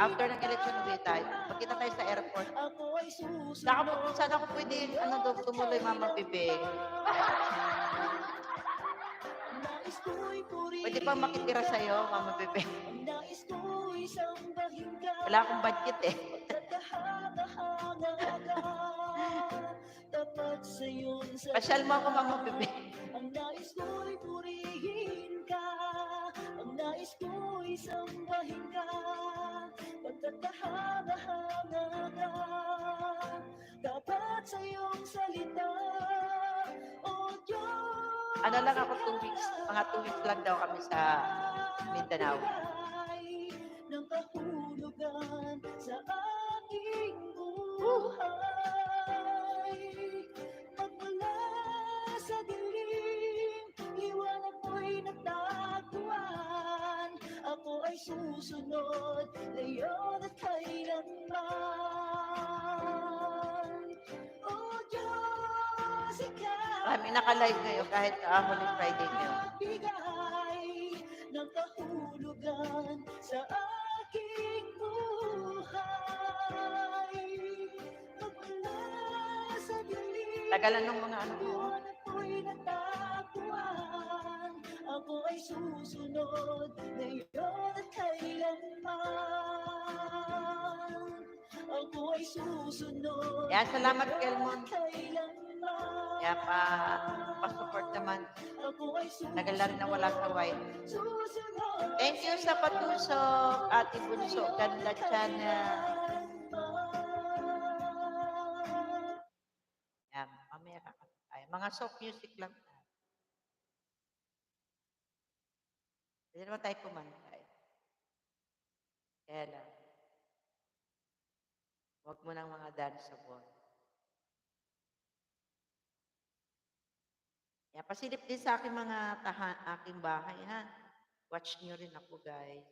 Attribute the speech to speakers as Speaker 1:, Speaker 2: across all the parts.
Speaker 1: After ng election, uwi tayo. Magkita tayo sa airport. Saan ako pwede, tumuloy, Mama Bebe? Pwede pa makitira sa'yo, Mama Bebe? Wala akong budget eh. Pasyal mo ako, Mama Bebe. Ang nais ko'y purihin ka, ang nais ko'y sambahin ka, pagkakahanga-hanga ka, dapat sa iyong salita, O Diyos. Ano lang ako, 2 weeks, mga 2 weeks lang daw kami sa Mindanao. Ng kahulugan sa aking buhay. Magmula sa dilim, liwanag mo'y nagtaguan. Ako ay susunod, ngayon at kailanman. O Diyos, ikaw. Kami naka-live ngayon kahit huling Friday ngayon. Bigay ng kahulugan sa aking buhay. Magmula sa dilim, tagalan ng mga ano mo. Ako'y natapuan, ako ay susunod, ngayon at kailanman. Ako ay susunod. Yan, salamat, Kelmon. Kaya pa-support naman. Tagal na rin na wala sa white. Thank you sa patusok, Ate Bunso, Ganda Channel. Yan, mamaya kakanta tayo. Mga soft music lang. Hindi naman tayo kumanta. Kaya lang. Huwag mo ng mga danceable. Yan, pasilip din sa aking mga aking bahay, ha? Watch nyo rin ako, guys.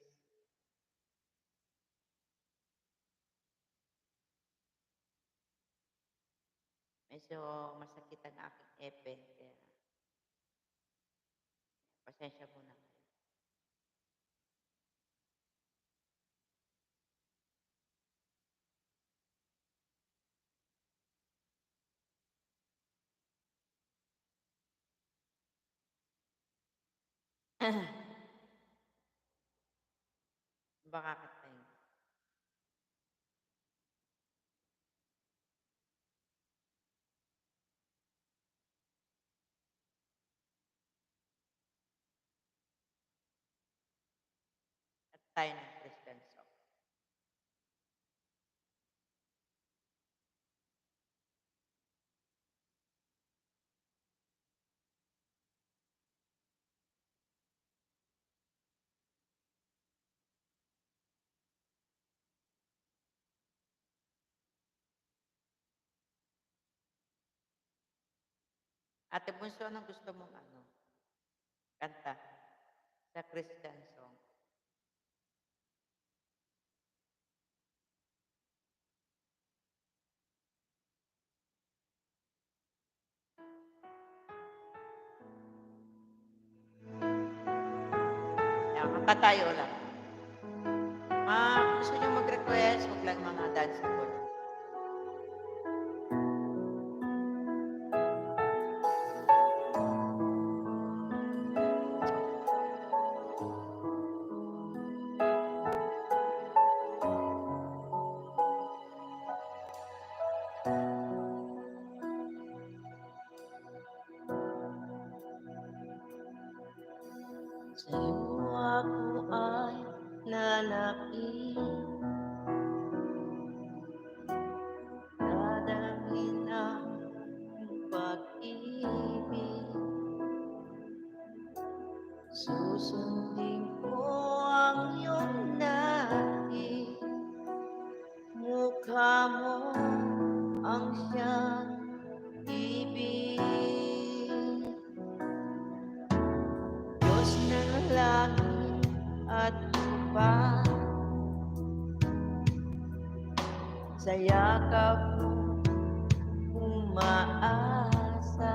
Speaker 1: Medyo masakit ang aking epen. Kaya pasensya muna. Baka katay. At tayo ng Christian song. Ate Bunso, anong gusto mong kanta sa Christian song? Yan, kanta tayo lang. Gusto nyo mag-request, huwag lang mga dance board. Sa'yo ako ay lalapit, dadalhin ang pag-ibig, susundin ko ang iyong nais, mukha mo ang siyang ibig. Diyos ng langit at lupa, sa yakap mo umaasa,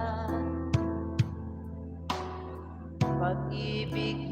Speaker 1: pag-ibig